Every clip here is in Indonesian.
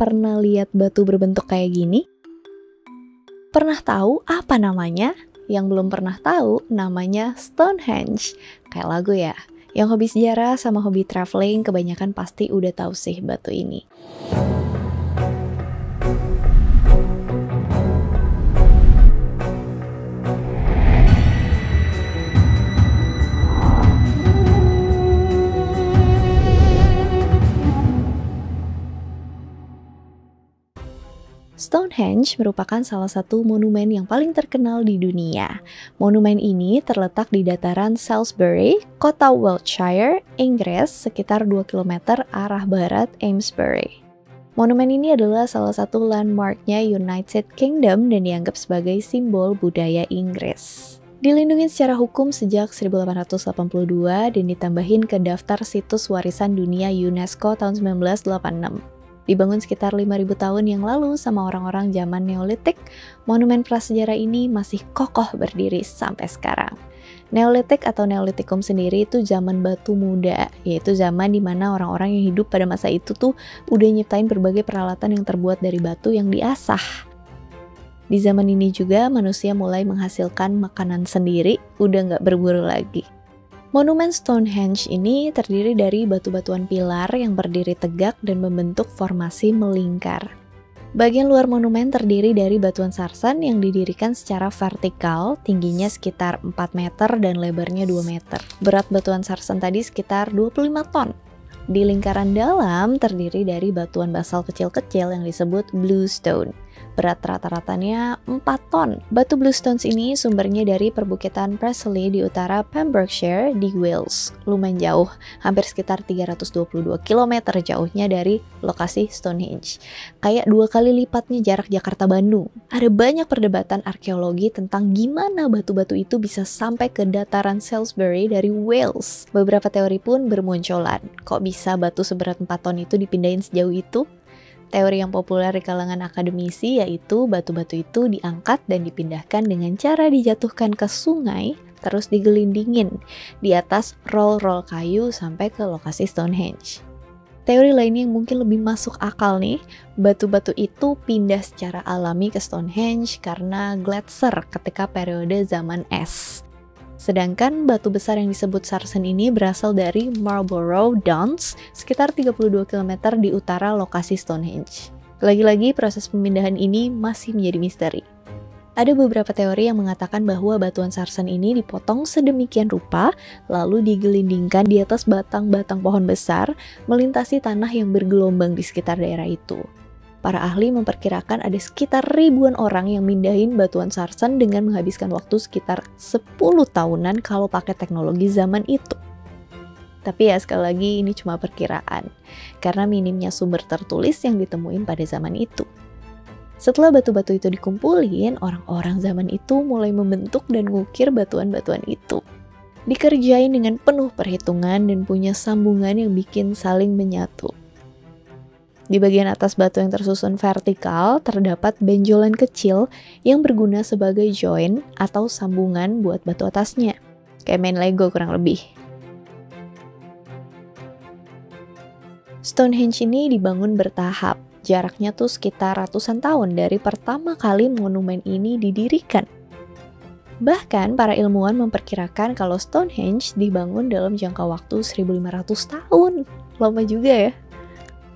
pernah lihat batu berbentuk kayak gini? Pernah tahu apa namanya? Yang belum pernah tahu namanya Stonehenge. Kayak lagu ya. Yang hobi sejarah sama hobi traveling kebanyakan pasti udah tahu sih batu ini. Stonehenge merupakan salah satu monumen yang paling terkenal di dunia. Monumen ini terletak di dataran Salisbury, kota Wiltshire, Inggris, sekitar 2 km arah barat Amesbury. Monumen ini adalah salah satu landmarknya United Kingdom dan dianggap sebagai simbol budaya Inggris. Dilindungi secara hukum sejak 1882 dan ditambahin ke daftar situs warisan dunia UNESCO tahun 1986. Dibangun sekitar 5.000 tahun yang lalu sama orang-orang zaman Neolitik, monumen prasejarah ini masih kokoh berdiri sampai sekarang. Neolitik atau Neolitikum sendiri itu zaman batu muda, yaitu zaman dimana orang-orang yang hidup pada masa itu tuh udah nyiptain berbagai peralatan yang terbuat dari batu yang diasah. Di zaman ini juga manusia mulai menghasilkan makanan sendiri, udah nggak berburu lagi. Monumen Stonehenge ini terdiri dari batu-batuan pilar yang berdiri tegak dan membentuk formasi melingkar. Bagian luar monumen terdiri dari batuan sarsen yang didirikan secara vertikal, tingginya sekitar 4 meter dan lebarnya 2 meter. Berat batuan sarsen tadi sekitar 25 ton. Di lingkaran dalam terdiri dari batuan basal kecil-kecil yang disebut bluestone. Berat rata-ratanya 4 ton. Batu bluestones ini sumbernya dari perbukitan Preseli di utara Pembrokeshire di Wales. Lumayan jauh, hampir sekitar 322 km jauhnya dari lokasi Stonehenge. Kayak 2 kali lipatnya jarak Jakarta-Bandung. Ada banyak perdebatan arkeologi tentang gimana batu-batu itu bisa sampai ke dataran Salisbury dari Wales. Beberapa teori pun bermunculan. Kok bisa batu seberat 4 ton itu dipindahin sejauh itu? Teori yang populer di kalangan akademisi yaitu batu-batu itu diangkat dan dipindahkan dengan cara dijatuhkan ke sungai, terus digelindingin di atas roll-roll kayu sampai ke lokasi Stonehenge. Teori lainnya yang mungkin lebih masuk akal nih, batu-batu itu pindah secara alami ke Stonehenge karena gletser ketika periode zaman es. Sedangkan batu besar yang disebut sarsen ini berasal dari Marlborough Downs, sekitar 32 km di utara lokasi Stonehenge. Lagi-lagi proses pemindahan ini masih menjadi misteri. Ada beberapa teori yang mengatakan bahwa batuan sarsen ini dipotong sedemikian rupa, lalu digelindingkan di atas batang-batang pohon besar, melintasi tanah yang bergelombang di sekitar daerah itu. Para ahli memperkirakan ada sekitar ribuan orang yang mindahin batuan sarsen dengan menghabiskan waktu sekitar 10 tahunan kalau pakai teknologi zaman itu. Tapi ya sekali lagi ini cuma perkiraan, karena minimnya sumber tertulis yang ditemuin pada zaman itu. Setelah batu-batu itu dikumpulin, orang-orang zaman itu mulai membentuk dan ngukir batuan-batuan itu. Dikerjain dengan penuh perhitungan dan punya sambungan yang bikin saling menyatu. Di bagian atas batu yang tersusun vertikal, terdapat benjolan kecil yang berguna sebagai join atau sambungan buat batu atasnya. Kayak main Lego kurang lebih. Stonehenge ini dibangun bertahap. Jaraknya tuh sekitar ratusan tahun dari pertama kali monumen ini didirikan. Bahkan para ilmuwan memperkirakan kalau Stonehenge dibangun dalam jangka waktu 1500 tahun. Lama juga ya.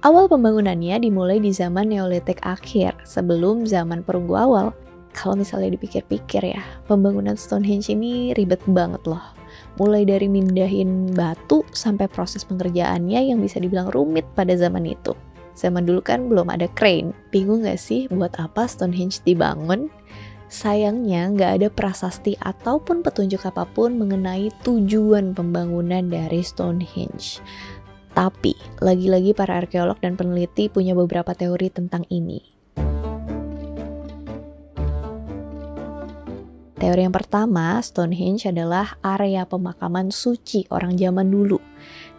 Awal pembangunannya dimulai di zaman Neolitik akhir, sebelum zaman perunggu awal. Kalau misalnya dipikir-pikir ya, pembangunan Stonehenge ini ribet banget loh. Mulai dari mindahin batu sampai proses pengerjaannya yang bisa dibilang rumit pada zaman itu. Zaman dulu kan belum ada crane. Bingung gak sih buat apa Stonehenge dibangun? Sayangnya nggak ada prasasti ataupun petunjuk apapun mengenai tujuan pembangunan dari Stonehenge. Tapi, lagi-lagi para arkeolog dan peneliti punya beberapa teori tentang ini. Teori yang pertama, Stonehenge adalah area pemakaman suci orang zaman dulu.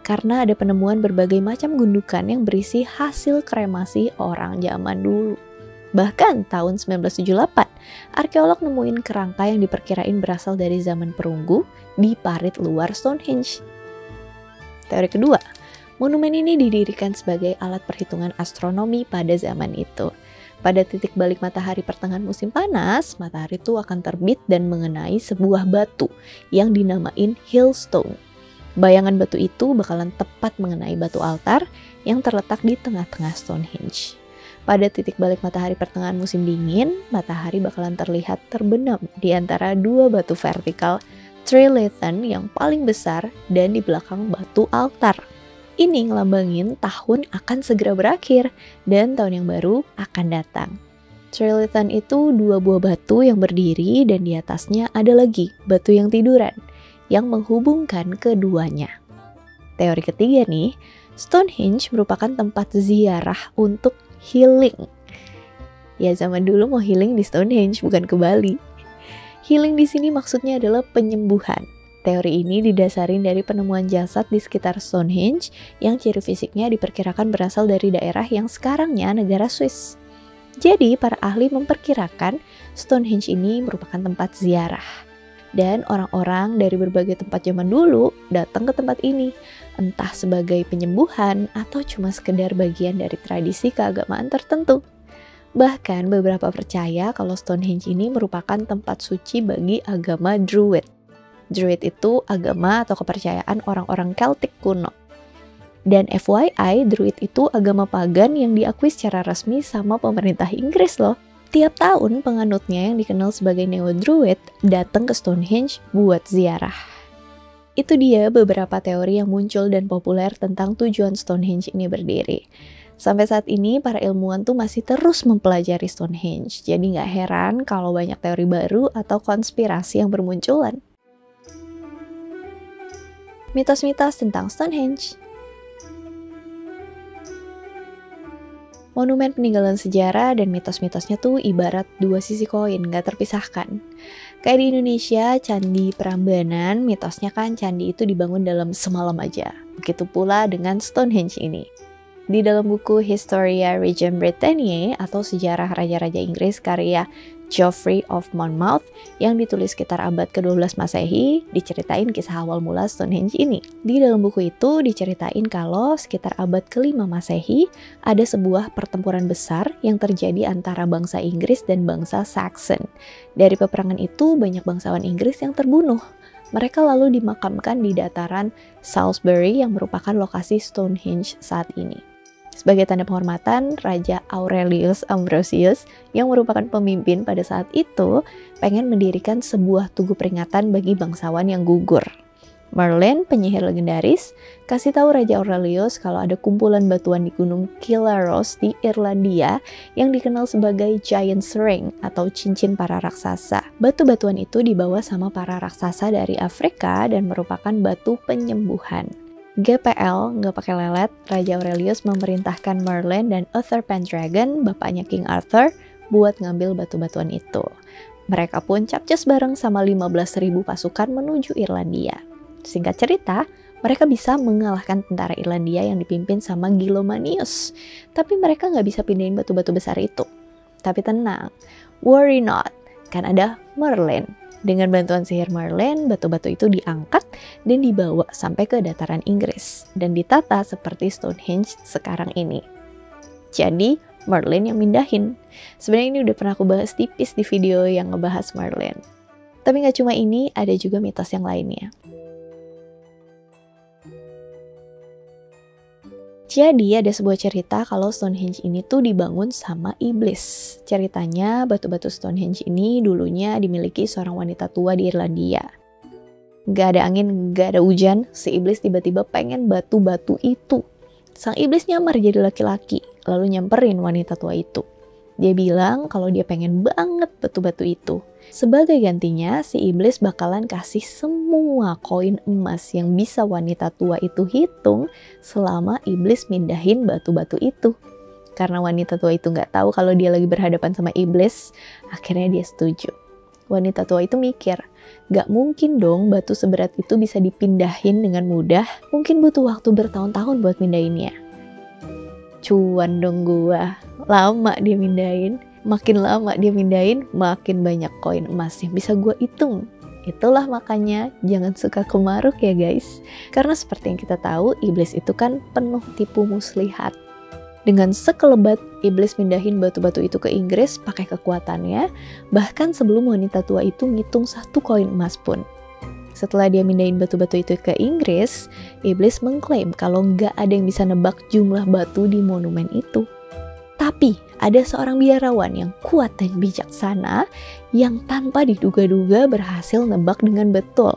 Karena ada penemuan berbagai macam gundukan yang berisi hasil kremasi orang zaman dulu. Bahkan tahun 1978, arkeolog nemuin kerangka yang diperkirain berasal dari zaman perunggu di parit luar Stonehenge. Teori kedua, Monumen ini didirikan sebagai alat perhitungan astronomi pada zaman itu. Pada titik balik matahari pertengahan musim panas, matahari itu akan terbit dan mengenai sebuah batu yang dinamain Hillstone. Bayangan batu itu bakalan tepat mengenai batu altar yang terletak di tengah-tengah Stonehenge. Pada titik balik matahari pertengahan musim dingin, matahari bakalan terlihat terbenam di antara dua batu vertikal Trilithon yang paling besar dan di belakang batu altar. Ini ngelambangin tahun akan segera berakhir dan tahun yang baru akan datang. Trilithon itu dua buah batu yang berdiri dan di atasnya ada lagi batu yang tiduran yang menghubungkan keduanya. Teori ketiga nih, Stonehenge merupakan tempat ziarah untuk healing. Ya zaman dulu mau healing di Stonehenge bukan ke Bali. Healing di sini maksudnya adalah penyembuhan. Teori ini didasarin dari penemuan jasad di sekitar Stonehenge yang ciri fisiknya diperkirakan berasal dari daerah yang sekarangnya negara Swiss. Jadi para ahli memperkirakan Stonehenge ini merupakan tempat ziarah. Dan orang-orang dari berbagai tempat zaman dulu datang ke tempat ini, entah sebagai penyembuhan atau cuma sekedar bagian dari tradisi keagamaan tertentu. Bahkan beberapa percaya kalau Stonehenge ini merupakan tempat suci bagi agama Druid. Druid itu agama atau kepercayaan orang-orang Celtic kuno. Dan FYI, Druid itu agama pagan yang diakui secara resmi sama pemerintah Inggris loh. Tiap tahun penganutnya yang dikenal sebagai Neo-Druid datang ke Stonehenge buat ziarah. Itu dia beberapa teori yang muncul dan populer tentang tujuan Stonehenge ini berdiri. Sampai saat ini para ilmuwan tuh masih terus mempelajari Stonehenge. Jadi nggak heran kalau banyak teori baru atau konspirasi yang bermunculan. Mitos-mitos tentang Stonehenge. Monumen peninggalan sejarah dan mitos-mitosnya tuh ibarat dua sisi koin, gak terpisahkan. Kayak di Indonesia, Candi Prambanan, mitosnya kan candi itu dibangun dalam semalam aja. Begitu pula dengan Stonehenge ini. Di dalam buku Historia Regum Britanniae atau Sejarah Raja-Raja Inggris karya Geoffrey of Monmouth yang ditulis sekitar abad ke-12 Masehi, diceritain kisah awal mula Stonehenge ini. Di dalam buku itu diceritain kalau sekitar abad ke-5 Masehi ada sebuah pertempuran besar yang terjadi antara bangsa Inggris dan bangsa Saxon. Dari peperangan itu banyak bangsawan Inggris yang terbunuh. Mereka lalu dimakamkan di dataran Salisbury yang merupakan lokasi Stonehenge saat ini. Sebagai tanda penghormatan, Raja Aurelius Ambrosius yang merupakan pemimpin pada saat itu pengen mendirikan sebuah tugu peringatan bagi bangsawan yang gugur. Merlin, penyihir legendaris, kasih tahu Raja Aurelius kalau ada kumpulan batuan di Gunung Kilaros di Irlandia yang dikenal sebagai Giant's Ring atau cincin para raksasa. Batu-batuan itu dibawa sama para raksasa dari Afrika dan merupakan batu penyembuhan. GPL, nggak pakai lelet, Raja Aurelius memerintahkan Merlin dan Uther Pendragon, bapaknya King Arthur, buat ngambil batu-batuan itu. Mereka pun capcus bareng sama 15.000 pasukan menuju Irlandia. Singkat cerita, mereka bisa mengalahkan tentara Irlandia yang dipimpin sama Gilomanius. Tapi mereka nggak bisa pindahin batu-batu besar itu. Tapi tenang, worry not, kan ada Merlin. Dengan bantuan sihir Merlin, batu-batu itu diangkat dan dibawa sampai ke dataran Inggris dan ditata seperti Stonehenge sekarang ini. Jadi, Merlin yang mindahin. Sebenarnya ini udah pernah aku bahas tipis di video yang ngebahas Merlin. Tapi nggak cuma ini, ada juga mitos yang lainnya. Jadi ada sebuah cerita kalau Stonehenge ini tuh dibangun sama iblis. Ceritanya batu-batu Stonehenge ini dulunya dimiliki seorang wanita tua di Irlandia. Gak ada angin, gak ada hujan, si iblis tiba-tiba pengen batu-batu itu. Sang iblis nyamar jadi laki-laki, lalu nyamperin wanita tua itu. Dia bilang kalau dia pengen banget batu-batu itu. Sebagai gantinya, si iblis bakalan kasih semua koin emas yang bisa wanita tua itu hitung selama iblis mindahin batu-batu itu. Karena wanita tua itu nggak tahu kalau dia lagi berhadapan sama iblis, akhirnya dia setuju. Wanita tua itu mikir, gak mungkin dong batu seberat itu bisa dipindahin dengan mudah, mungkin butuh waktu bertahun-tahun buat mindahinnya. Cuan dong gua, lama dia mindahin. Makin lama dia mindahin, makin banyak koin emas yang bisa gue hitung. Itulah makanya jangan suka kemaruk ya guys. Karena seperti yang kita tahu, iblis itu kan penuh tipu muslihat. Dengan sekelebat, iblis mindahin batu-batu itu ke Inggris pakai kekuatannya, bahkan sebelum wanita tua itu ngitung 1 koin emas pun. Setelah dia mindahin batu-batu itu ke Inggris, iblis mengklaim kalau nggak ada yang bisa nebak jumlah batu di monumen itu. Tapi ada seorang biarawan yang kuat dan bijaksana yang tanpa diduga-duga berhasil nebak dengan betul.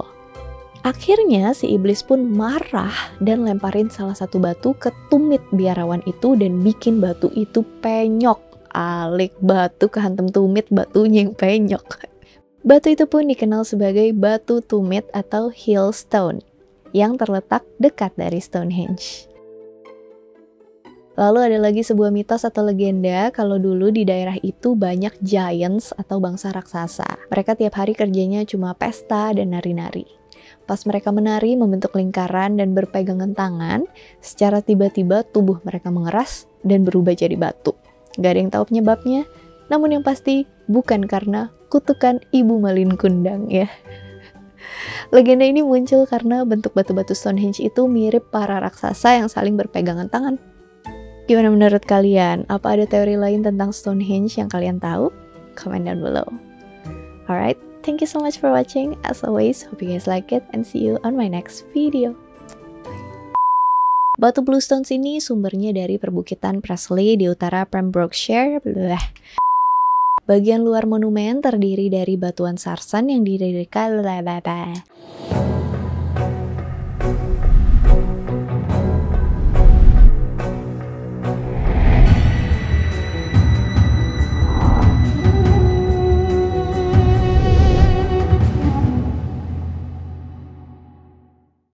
Akhirnya si iblis pun marah dan lemparin salah satu batu ke tumit biarawan itu dan bikin batu itu penyok. Alik, batu kehantam tumit, batunya yang penyok. Batu itu pun dikenal sebagai batu tumit atau Hill Stone yang terletak dekat dari Stonehenge. Lalu ada lagi sebuah mitos atau legenda kalau dulu di daerah itu banyak giants atau bangsa raksasa. Mereka tiap hari kerjanya cuma pesta dan nari-nari. Pas mereka menari membentuk lingkaran dan berpegangan tangan, secara tiba-tiba tubuh mereka mengeras dan berubah jadi batu. Gak ada yang tahu penyebabnya, namun yang pasti bukan karena kutukan Ibu Malin Kundang ya. Legenda ini muncul karena bentuk batu-batu Stonehenge itu mirip para raksasa yang saling berpegangan tangan. Gimana menurut kalian? Apa ada teori lain tentang Stonehenge yang kalian tahu? Comment down below. Alright, thank you so much for watching. As always, hope you guys like it and see you on my next video. Batu Bluestones ini sumbernya dari perbukitan Presley di utara Pembrokeshire. Bagian luar monumen terdiri dari batuan sarsan yang didirikan